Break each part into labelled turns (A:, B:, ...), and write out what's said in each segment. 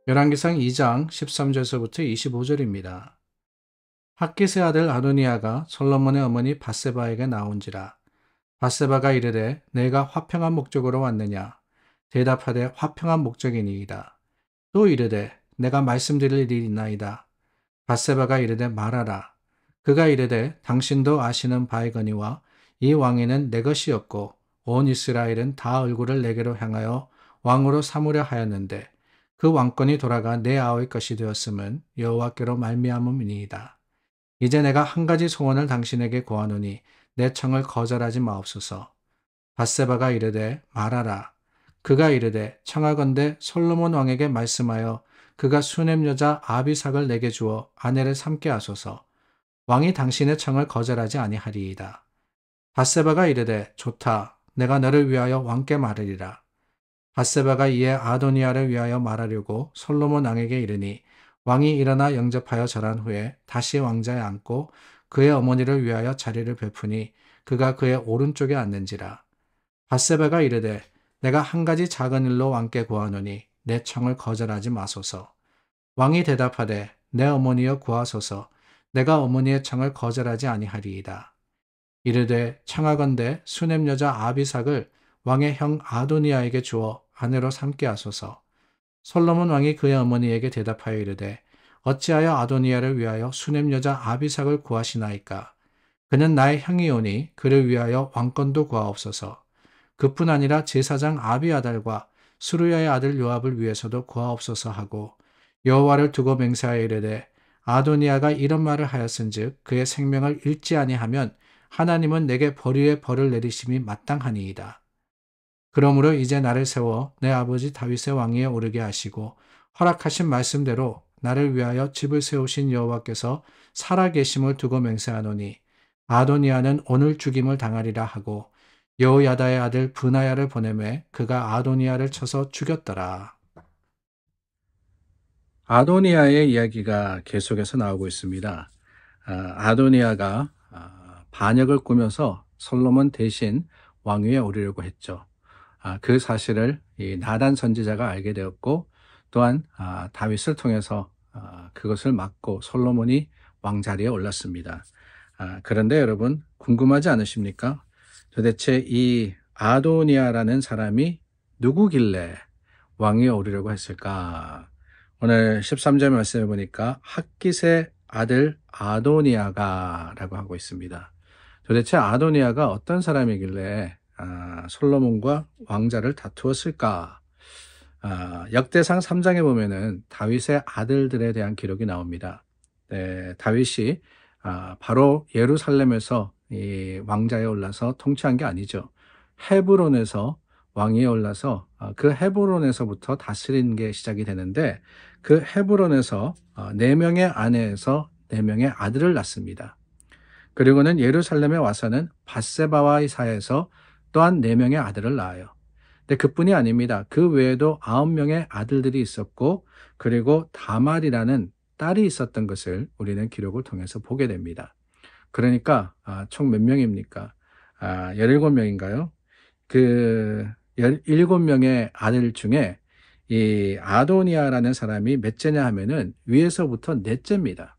A: 열왕기상 2장 13절서부터 25절입니다. 핫깃의 아들 아도니아가 솔로몬의 어머니 밧세바에게 나온지라. 밧세바가 이르되 내가 화평한 목적으로 왔느냐. 대답하되 화평한 목적이니이다. 또 이르되 내가 말씀드릴 일이 있나이다. 밧세바가 이르되 말하라. 그가 이르되 당신도 아시는 바이거니와 이 왕위는 내 것이었고 온 이스라엘은 다 얼굴을 내게로 향하여 왕으로 삼으려 하였는데 그 왕권이 돌아가 내 아우의 것이 되었음은 여호와께로 말미암음이니이다. 이제 내가 한 가지 소원을 당신에게 고하노니 내 청을 거절하지 마옵소서. 밧세바가 이르되 말하라. 그가 이르되 청하건대 솔로몬 왕에게 말씀하여 그가 수넴 여자 아비삭을 내게 주어 아내를 삼게 하소서. 왕이 당신의 청을 거절하지 아니하리이다. 밧세바가 이르되 좋다. 내가 너를 위하여 왕께 말하리라. 밧세바가 이에 아도니아를 위하여 말하려고 솔로몬 왕에게 이르니 왕이 일어나 영접하여 절한 후에 다시 왕자에 앉고 그의 어머니를 위하여 자리를 베푸니 그가 그의 오른쪽에 앉는지라. 밧세바가 이르되 내가 한 가지 작은 일로 왕께 구하노니 내 청을 거절하지 마소서. 왕이 대답하되 내 어머니여 구하소서. 내가 어머니의 청을 거절하지 아니하리이다. 이르되 청하건대 수넴 여자 아비삭을 왕의 형 아도니아에게 주어 아내로 삼게 하소서. 솔로몬 왕이 그의 어머니에게 대답하여 이르되 어찌하여 아도니아를 위하여 수넴 여자 아비삭을 구하시나이까. 그는 나의 형이오니 그를 위하여 왕권도 구하옵소서. 그뿐 아니라 제사장 아비아달과 수르야의 아들 요압을 위해서도 구하옵소서 하고 여호와를 두고 맹세하여 이르되 아도니아가 이런 말을 하였은즉 그의 생명을 잃지 아니하면 하나님은 내게 벌 위에 벌을 내리심이 마땅하니이다. 그러므로 이제 나를 세워 내 아버지 다윗의 왕위에 오르게 하시고 허락하신 말씀대로 나를 위하여 집을 세우신 여호와께서 살아계심을 두고 맹세하노니 아도니아는 오늘 죽임을 당하리라 하고 여호야다의 아들 브나야를 보내매 그가 아도니아를 쳐서 죽였더라. 아도니아의 이야기가 계속해서 나오고 있습니다. 아도니아가 반역을 꾸며서 솔로몬 대신 왕위에 오르려고 했죠. 그 사실을 이 나단 선지자가 알게 되었고 또한 다윗을 통해서 그것을 막고 솔로몬이 왕자리에 올랐습니다. 그런데 여러분 궁금하지 않으십니까? 도대체 이 아도니아라는 사람이 누구길래 왕위에 오르려고 했을까? 오늘 13절 말씀해 보니까 핫깃의 아들 아도니아가 라고 하고 있습니다. 도대체 아도니아가 어떤 사람이길래 솔로몬과 왕자를 다투었을까? 역대상 3장에 보면은 다윗의 아들들에 대한 기록이 나옵니다. 네, 다윗이 바로 예루살렘에서 이 왕자에 올라서 통치한 게 아니죠. 헤브론에서 왕위에 올라서 그 헤브론에서부터 다스린 게 시작이 되는데 그 헤브론에서 4명의 아내에서 4명의 아들을 낳습니다. 그리고는 예루살렘에 와서는 밧세바와의 사이에서 또한 4명의 아들을 낳아요. 근데 그뿐이 아닙니다. 그 외에도 9명의 아들들이 있었고 그리고 다말이라는 딸이 있었던 것을 우리는 기록을 통해서 보게 됩니다. 그러니까 총 몇 명입니까? 17명인가요? 그 17명의 아들 중에 이 아도니아라는 사람이 몇째냐 하면은 위에서부터 넷째입니다.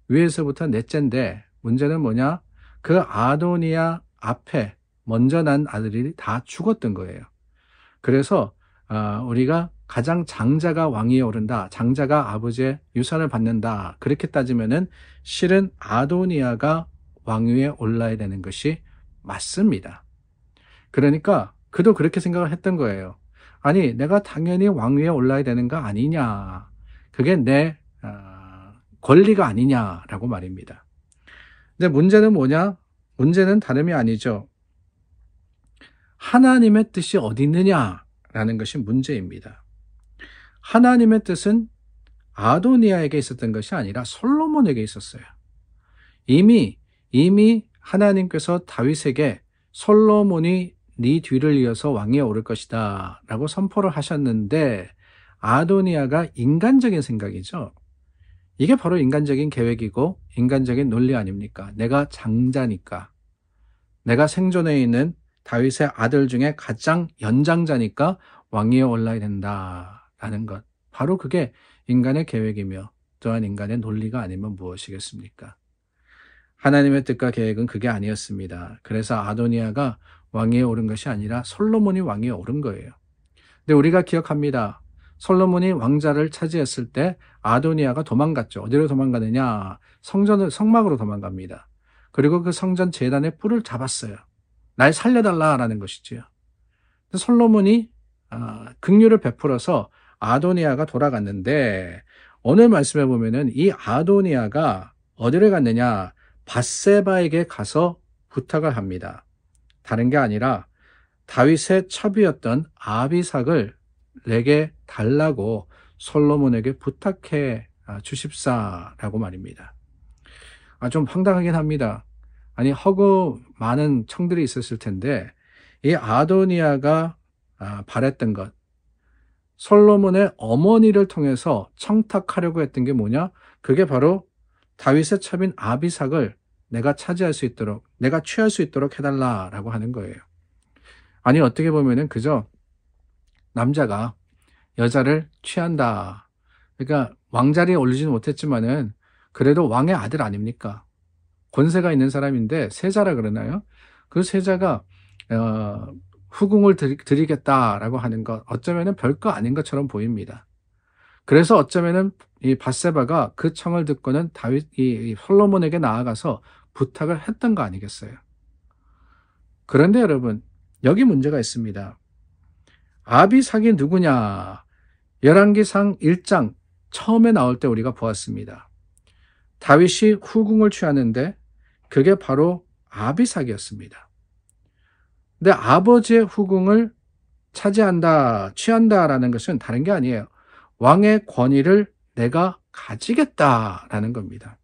A: 위에서부터 넷째인데 문제는 뭐냐? 그 아도니아 앞에 먼저 난 아들이 다 죽었던 거예요. 그래서 우리가 가장 장자가 왕위에 오른다, 장자가 아버지의 유산을 받는다, 그렇게 따지면은 실은 아도니아가 왕위에 올라야 되는 것이 맞습니다. 그러니까 그도 그렇게 생각을 했던 거예요. 아니 내가 당연히 왕위에 올라야 되는 거 아니냐, 그게 내 권리가 아니냐라고 말입니다. 근데 문제는 뭐냐? 문제는 다름이 아니죠. 하나님의 뜻이 어디 있느냐라는 것이 문제입니다. 하나님의 뜻은 아도니아에게 있었던 것이 아니라 솔로몬에게 있었어요. 이미 하나님께서 다윗에게 솔로몬이 네 뒤를 이어서 왕위에 오를 것이다 라고 선포를 하셨는데 아도니아가 인간적인 생각이죠. 이게 바로 인간적인 계획이고 인간적인 논리 아닙니까? 내가 장자니까, 내가 생존해 있는 다윗의 아들 중에 가장 연장자니까 왕위에 올라야 된다라는 것. 바로 그게 인간의 계획이며 또한 인간의 논리가 아니면 무엇이겠습니까? 하나님의 뜻과 계획은 그게 아니었습니다. 그래서 아도니아가 왕위에 오른 것이 아니라 솔로몬이 왕위에 오른 거예요. 근데 우리가 기억합니다. 솔로몬이 왕자를 차지했을 때 아도니아가 도망갔죠. 어디로 도망가느냐? 성막으로 도망갑니다. 그리고 그 성전 제단의 뿔을 잡았어요. 날 살려달라라는 것이지요. 솔로몬이 긍휼을 베풀어서 아도니아가 돌아갔는데 오늘 말씀해 보면은 이 아도니아가 어디를 갔느냐? 밧세바에게 가서 부탁을 합니다. 다른 게 아니라 다윗의 첩이었던 아비삭을 내게 달라고 솔로몬에게 부탁해 주십사라고 말입니다. 좀 황당하긴 합니다. 아니 허구 많은 청들이 있었을 텐데 이 아도니아가 바랬던 것, 솔로몬의 어머니를 통해서 청탁하려고 했던 게 뭐냐? 그게 바로 다윗의 첩인 아비삭을 내가 차지할 수 있도록, 내가 취할 수 있도록 해달라라고 하는 거예요. 아니 어떻게 보면은 그저 남자가 여자를 취한다. 그러니까 왕자리에 오르지는 못했지만은 그래도 왕의 아들 아닙니까? 권세가 있는 사람인데 세자라 그러나요? 그 세자가 후궁을 드리겠다라고 하는 것 어쩌면은 별거 아닌 것처럼 보입니다. 그래서 어쩌면은 이 밧세바가 그 청을 듣고는 이 솔로몬에게 나아가서 부탁을 했던 거 아니겠어요? 그런데 여러분 여기 문제가 있습니다. 아비삭이 누구냐? 열왕기상 1장 처음에 나올 때 우리가 보았습니다. 다윗이 후궁을 취하는데 그게 바로 아비삭이었습니다. 근데 아버지의 후궁을 차지한다, 취한다라는 것은 다른 게 아니에요. 왕의 권위를 내가 가지겠다라는 겁니다.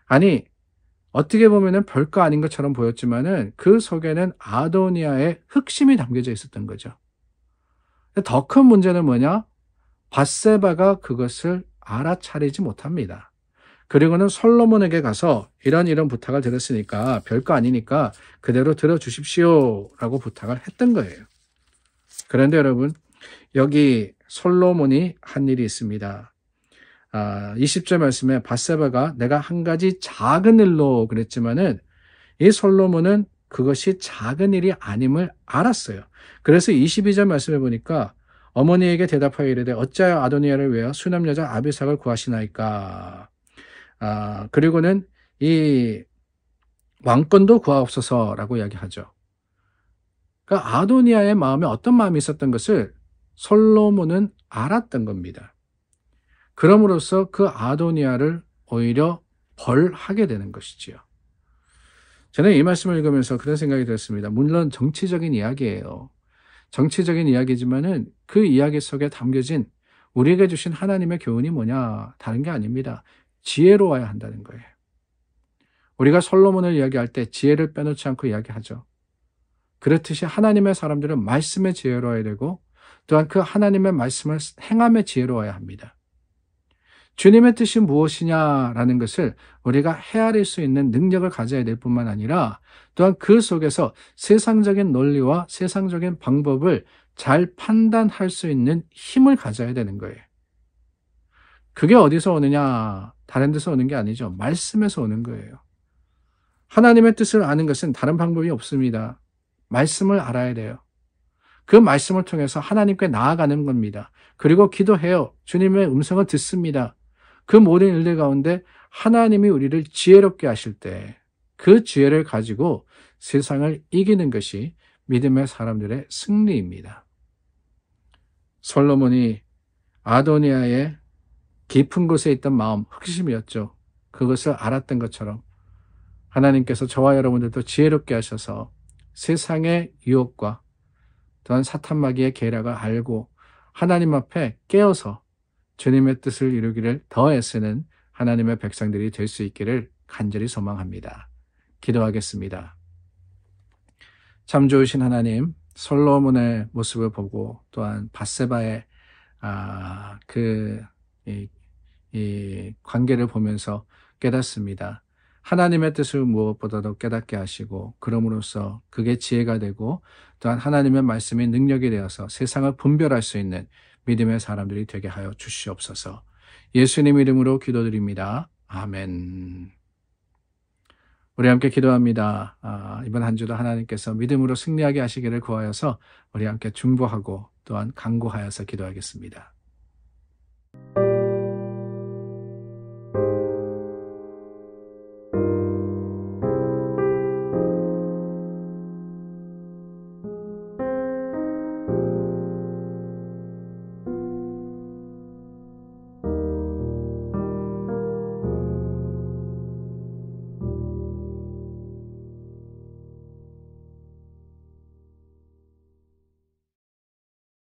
A: 아니 어떻게 보면은 별거 아닌 것처럼 보였지만은 그 속에는 아도니아의 흑심이 담겨져 있었던 거죠. 더 큰 문제는 뭐냐? 밧세바가 그것을 알아차리지 못합니다. 그리고는 솔로몬에게 가서 이런 부탁을 드렸으니까 별거 아니니까 그대로 들어주십시오라고 부탁을 했던 거예요. 그런데 여러분 여기 솔로몬이 한 일이 있습니다. 20절 말씀에 밧세바가 내가 한 가지 작은 일로 그랬지만은 이 솔로몬은 그것이 작은 일이 아님을 알았어요. 그래서 22절 말씀해 보니까 어머니에게 대답하여 이르되 어찌하여 아도니아를 위하여 수남 여자 아비삭을 구하시나이까. 그리고는 이 왕권도 구하옵소서라고 이야기하죠. 그러니까 아도니아의 마음에 어떤 마음이 있었던 것을 솔로몬은 알았던 겁니다. 그럼으로써 그 아도니아를 오히려 벌하게 되는 것이지요. 저는 이 말씀을 읽으면서 그런 생각이 들었습니다. 물론 정치적인 이야기예요. 정치적인 이야기지만은 그 이야기 속에 담겨진 우리에게 주신 하나님의 교훈이 뭐냐? 다른 게 아닙니다. 지혜로워야 한다는 거예요. 우리가 솔로몬을 이야기할 때 지혜를 빼놓지 않고 이야기하죠. 그렇듯이 하나님의 사람들은 말씀에 지혜로워야 되고 또한 그 하나님의 말씀을 행함에 지혜로워야 합니다. 주님의 뜻이 무엇이냐라는 것을 우리가 헤아릴 수 있는 능력을 가져야 될 뿐만 아니라 또한 그 속에서 세상적인 논리와 세상적인 방법을 잘 판단할 수 있는 힘을 가져야 되는 거예요. 그게 어디서 오느냐? 다른 데서 오는 게 아니죠. 말씀에서 오는 거예요. 하나님의 뜻을 아는 것은 다른 방법이 없습니다. 말씀을 알아야 돼요. 그 말씀을 통해서 하나님께 나아가는 겁니다. 그리고 기도해요. 주님의 음성을 듣습니다. 그 모든 일들 가운데 하나님이 우리를 지혜롭게 하실 때 그 지혜를 가지고 세상을 이기는 것이 믿음의 사람들의 승리입니다. 솔로몬이 아도니아의 깊은 곳에 있던 마음, 흑심이었죠. 그것을 알았던 것처럼 하나님께서 저와 여러분들도 지혜롭게 하셔서 세상의 유혹과 또한 사탄마귀의 계략을 알고 하나님 앞에 깨어서 주님의 뜻을 이루기를 더 애쓰는 하나님의 백성들이 될 수 있기를 간절히 소망합니다. 기도하겠습니다. 참 좋으신 하나님, 솔로몬의 모습을 보고 또한 밧세바의 이 관계를 보면서 깨닫습니다. 하나님의 뜻을 무엇보다도 깨닫게 하시고 그럼으로써 그게 지혜가 되고 또한 하나님의 말씀이 능력이 되어서 세상을 분별할 수 있는 믿음의 사람들이 되게 하여 주시옵소서. 예수님 이름으로 기도드립니다. 아멘. 우리 함께 기도합니다. 이번 한 주도 하나님께서 믿음으로 승리하게 하시기를 구하여서 우리 함께 중보하고 또한 간구하여서 기도하겠습니다.